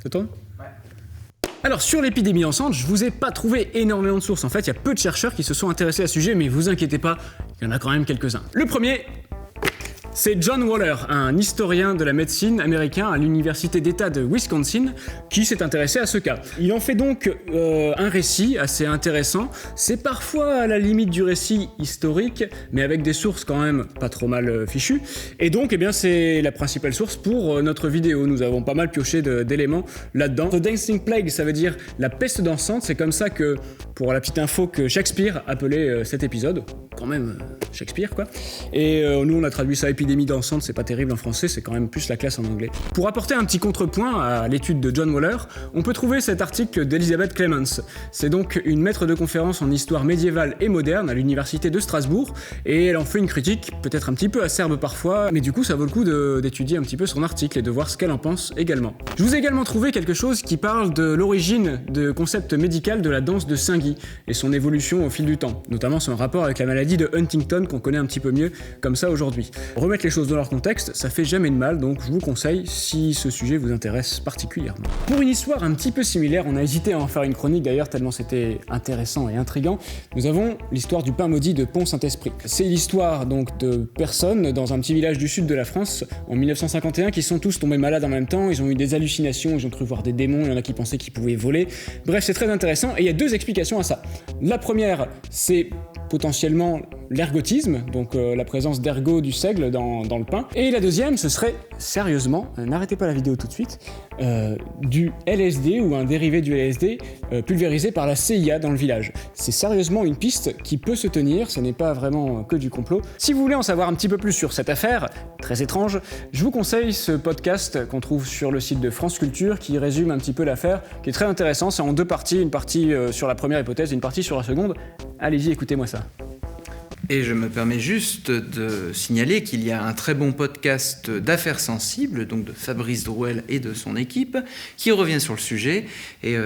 Ça tourne ? Alors sur l'épidémie dansante, je vous ai pas trouvé énormément de sources. En fait, il y a peu de chercheurs qui se sont intéressés à ce sujet, mais vous inquiétez pas, il y en a quand même quelques-uns. Le premier, c'est John Waller, un historien de la médecine américain à l'université d'État de Wisconsin, qui s'est intéressé à ce cas. Il en fait donc un récit assez intéressant. C'est parfois à la limite du récit historique, mais avec des sources quand même pas trop mal fichues. Et donc, eh bien, c'est la principale source pour notre vidéo. Nous avons pas mal pioché d'éléments là-dedans. The Dancing Plague, ça veut dire la peste dansante. C'est comme ça que, pour la petite info, que Shakespeare appelait cet épisode. Quand même, Shakespeare, quoi. Et nous, on a traduit ça épidémie dansante, c'est pas terrible en français, c'est quand même plus la classe en anglais. Pour apporter un petit contrepoint à l'étude de John Waller, on peut trouver cet article d'Elizabeth Clements. C'est donc une maître de conférence en histoire médiévale et moderne à l'université de Strasbourg, et elle en fait une critique, peut-être un petit peu acerbe parfois, mais du coup ça vaut le coup d'étudier un petit peu son article et de voir ce qu'elle en pense également. Je vous ai également trouvé quelque chose qui parle de l'origine de concept médical de la danse de Saint-Guy et son évolution au fil du temps, notamment son rapport avec la maladie de Huntington qu'on connaît un petit peu mieux comme ça aujourd'hui. Remettre les choses dans leur contexte, ça fait jamais de mal, donc je vous conseille si ce sujet vous intéresse particulièrement. Pour une histoire un petit peu similaire, on a hésité à en faire une chronique d'ailleurs tellement c'était intéressant et intriguant, nous avons l'histoire du pain maudit de Pont-Saint-Esprit. C'est l'histoire donc de personnes dans un petit village du sud de la France en 1951 qui sont tous tombés malades en même temps, ils ont eu des hallucinations, ils ont cru voir des démons, il y en a qui pensaient qu'ils pouvaient voler. Bref, c'est très intéressant et il y a deux explications à ça. La première, c'est potentiellement l'ergotisme, donc la présence d'ergot du seigle dans le pain. Et la deuxième, ce serait, sérieusement, n'arrêtez pas la vidéo tout de suite, du LSD ou un dérivé du LSD pulvérisé par la CIA dans le village. C'est sérieusement une piste qui peut se tenir, ce n'est pas vraiment que du complot. Si vous voulez en savoir un petit peu plus sur cette affaire, très étrange, je vous conseille ce podcast qu'on trouve sur le site de France Culture qui résume un petit peu l'affaire, qui est très intéressant, c'est en deux parties, une partie sur la première hypothèse et une partie sur la seconde. Allez-y, écoutez-moi ça. Et je me permets juste de signaler qu'il y a un très bon podcast d'affaires sensibles, donc de Fabrice Drouel et de son équipe, qui revient sur le sujet. Et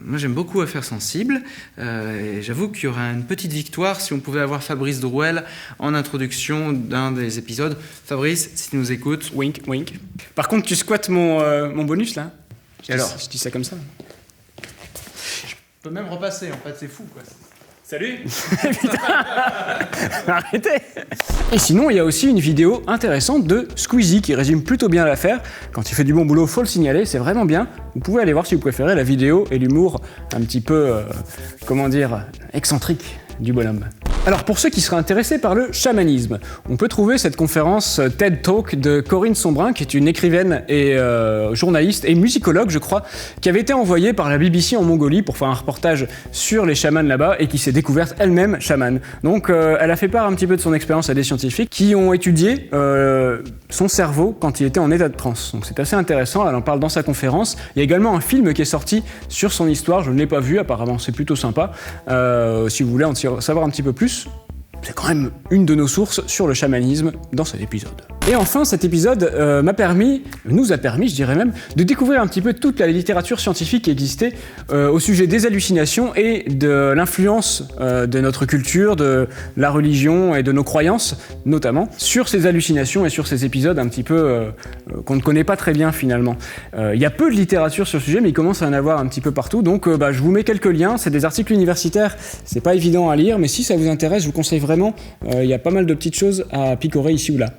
moi j'aime beaucoup Affaires sensibles. Et j'avoue qu'il y aurait une petite victoire si on pouvait avoir Fabrice Drouel en introduction d'un des épisodes. Fabrice, si tu nous écoutes. Wink, wink. Par contre, tu squattes mon bonus là ? Je dis ça comme ça. Je peux même repasser, en fait, c'est fou quoi. Salut. Putain. Arrêtez. Et sinon, il y a aussi une vidéo intéressante de Squeezie qui résume plutôt bien l'affaire. Quand il fait du bon boulot, faut le signaler, c'est vraiment bien. Vous pouvez aller voir si vous préférez la vidéo et l'humour un petit peu, excentrique du bonhomme. Alors pour ceux qui seraient intéressés par le chamanisme, on peut trouver cette conférence TED Talk de Corinne Sombrin, qui est une écrivaine et journaliste et musicologue, je crois, qui avait été envoyée par la BBC en Mongolie pour faire un reportage sur les chamans là-bas et qui s'est découverte elle-même chamane. Donc elle a fait part un petit peu de son expérience à des scientifiques qui ont étudié son cerveau quand il était en état de transe. Donc c'est assez intéressant, elle en parle dans sa conférence. Il y a également un film qui est sorti sur son histoire, je ne l'ai pas vu, apparemment c'est plutôt sympa. Si vous voulez en savoir un petit peu plus, c'est quand même une de nos sources sur le chamanisme dans cet épisode. Et enfin, cet épisode nous a permis, je dirais même, de découvrir un petit peu toute la littérature scientifique qui existait au sujet des hallucinations et de l'influence de notre culture, de la religion et de nos croyances, notamment, sur ces hallucinations et sur ces épisodes un petit peu qu'on ne connaît pas très bien finalement. Il y a peu de littérature sur le sujet, mais il commence à en avoir un petit peu partout, donc je vous mets quelques liens, c'est des articles universitaires, c'est pas évident à lire, mais si ça vous intéresse, je vous conseille vraiment, il y a pas mal de petites choses à picorer ici ou là.